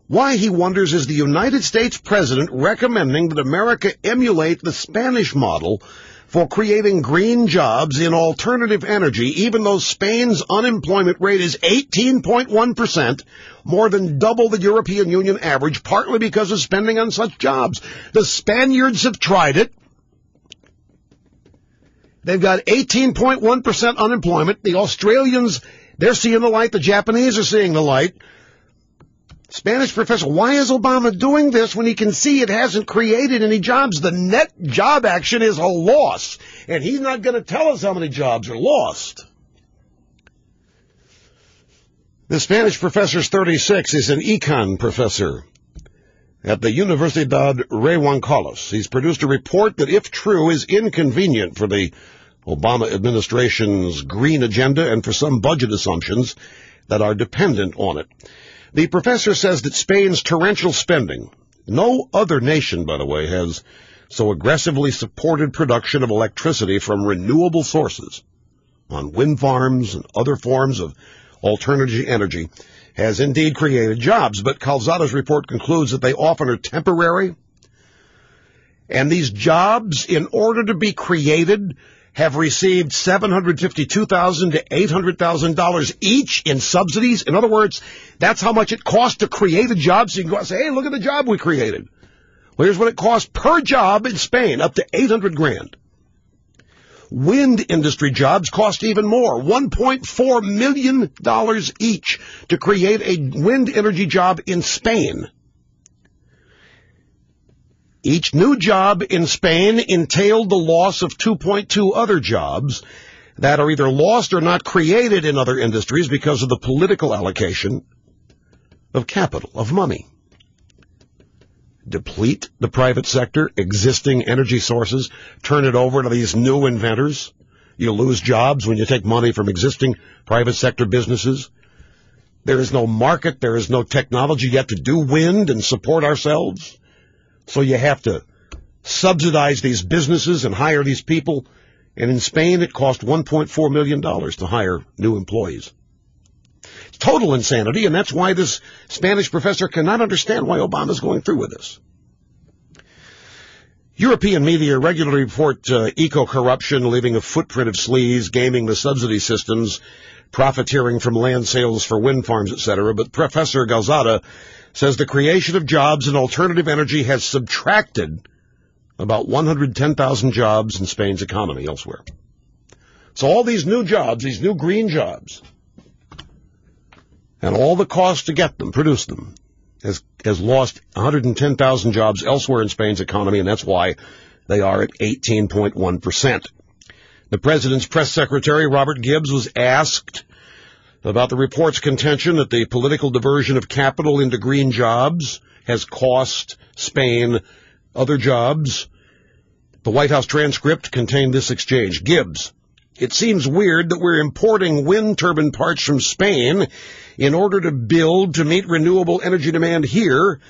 Why, he wonders, is the United States president recommending that America emulate the Spanish model for creating green jobs in alternative energy, even though Spain's unemployment rate is 18.1%, more than double the European Union average, partly because of spending on such jobs? The Spaniards have tried it. They've got 18.1% unemployment. The Australians, they're seeing the light. The Japanese are seeing the light. Spanish professor, why is Obama doing this when he can see it hasn't created any jobs? The net job action is a loss, and he's not going to tell us how many jobs are lost. The Spanish professor's 36. Is an econ professor at the Universidad Rey Juan Carlos. He's produced a report that, if true, is inconvenient for the Obama administration's green agenda and for some budget assumptions that are dependent on it. The professor says that Spain's torrential spending, no other nation, by the way, has so aggressively supported production of electricity from renewable sources on wind farms and other forms of alternative energy, has indeed created jobs. But Calzada's report concludes that they often are temporary, and these jobs, in order to be created, have received $752,000 to $800,000 each in subsidies. In other words, that's how much it costs to create a job. So you can go out and say, hey, look at the job we created. Well, here's what it costs per job in Spain, up to $800,000. Wind industry jobs cost even more, $1.4 million each to create a wind energy job in Spain. Each new job in Spain entailed the loss of 2.2 other jobs that are either lost or not created in other industries because of the political allocation of capital, of money. Deplete the private sector, existing energy sources, turn it over to these new inventors. You lose jobs when you take money from existing private sector businesses. There is no market, there is no technology yet to do wind and support ourselves. So you have to subsidize these businesses and hire these people. And in Spain, it cost $1.4 million to hire new employees. It's total insanity, and that's why this Spanish professor cannot understand why Obama's going through with this. European media regularly report eco-corruption, leaving a footprint of sleaze, gaming the subsidy systems, profiteering from land sales for wind farms, etc. But Professor Calzada says the creation of jobs in alternative energy has subtracted about 110,000 jobs in Spain's economy elsewhere. So all these new jobs, these new green jobs, and all the cost to get them, produce them, has lost 110,000 jobs elsewhere in Spain's economy, and that's why they are at 18.1%. The president's press secretary, Robert Gibbs, was asked about the report's contention that the political diversion of capital into green jobs has cost Spain other jobs. The White House transcript contained this exchange. Gibbs: it seems weird that we're importing wind turbine parts from Spain in order to build to meet renewable energy demand here,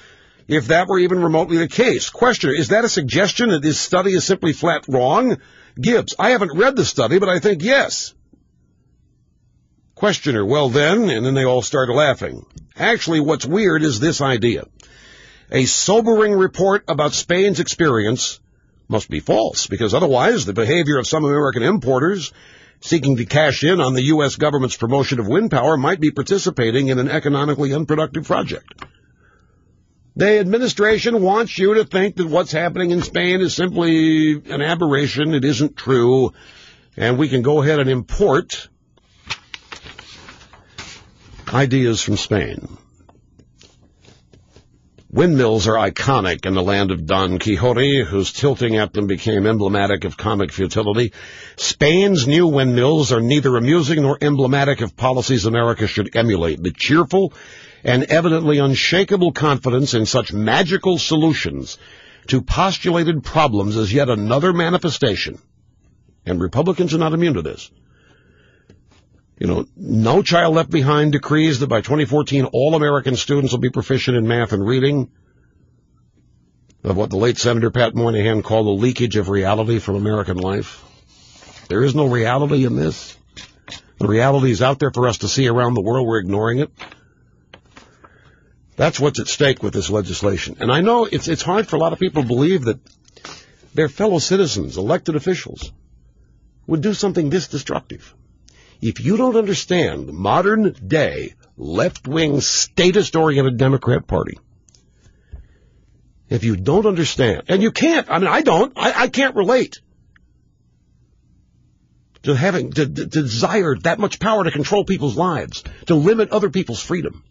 if that were even remotely the case. Questioner: is that a suggestion that this study is simply flat wrong? Gibbs: I haven't read the study, but I think yes. Questioner: well then, and then they all started laughing. Actually, what's weird is this idea. A sobering report about Spain's experience must be false, because otherwise the behavior of some American importers seeking to cash in on the U.S. government's promotion of wind power might be participating in an economically unproductive project. The administration wants you to think that what's happening in Spain is simply an aberration. It isn't true, and we can go ahead and import ideas from Spain. Windmills are iconic in the land of Don Quixote, whose tilting at them became emblematic of comic futility. Spain's new windmills are neither amusing nor emblematic of policies America should emulate. The cheerful and evidently unshakable confidence in such magical solutions to postulated problems is yet another manifestation, and Republicans are not immune to this. No Child Left Behind decrees that by 2014 all American students will be proficient in math and reading, of what the late Senator Pat Moynihan called the leakage of reality from American life. There is no reality in this. The reality is out there for us to see around the world. We're ignoring it. That's what's at stake with this legislation. And I know it's hard for a lot of people to believe that their fellow citizens, elected officials, would do something this destructive. If you don't understand the modern-day, left-wing, statist-oriented Democrat Party, if you don't understand, and you can't, I can't relate to having to desire that much power to control people's lives, to limit other people's freedom.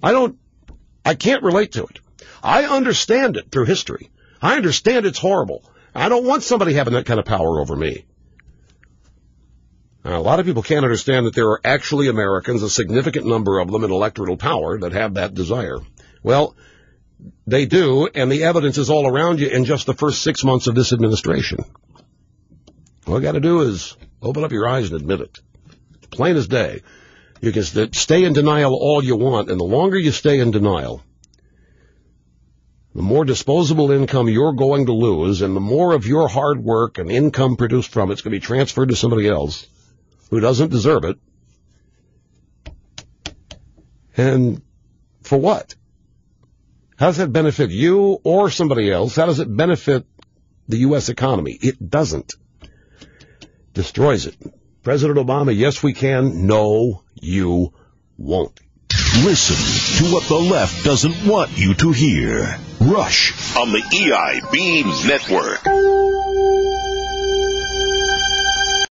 I can't relate to it. I understand it through history. I understand it's horrible. I don't want somebody having that kind of power over me. Now, a lot of people can't understand that there are actually Americans, a significant number of them in electoral power, that have that desire. Well, they do, and the evidence is all around you in just the first 6 months of this administration. All you got to do is open up your eyes and admit it. Plain as day. You can stay in denial all you want, and the longer you stay in denial, the more disposable income you're going to lose, and the more of your hard work and income produced from it's going to be transferred to somebody else who doesn't deserve it. And for what? How does that benefit you or somebody else? How does it benefit the U.S. economy? It doesn't. Destroys it. President Obama, yes, we can. No, you won't. Listen to what the left doesn't want you to hear. Rush on the EIB Network.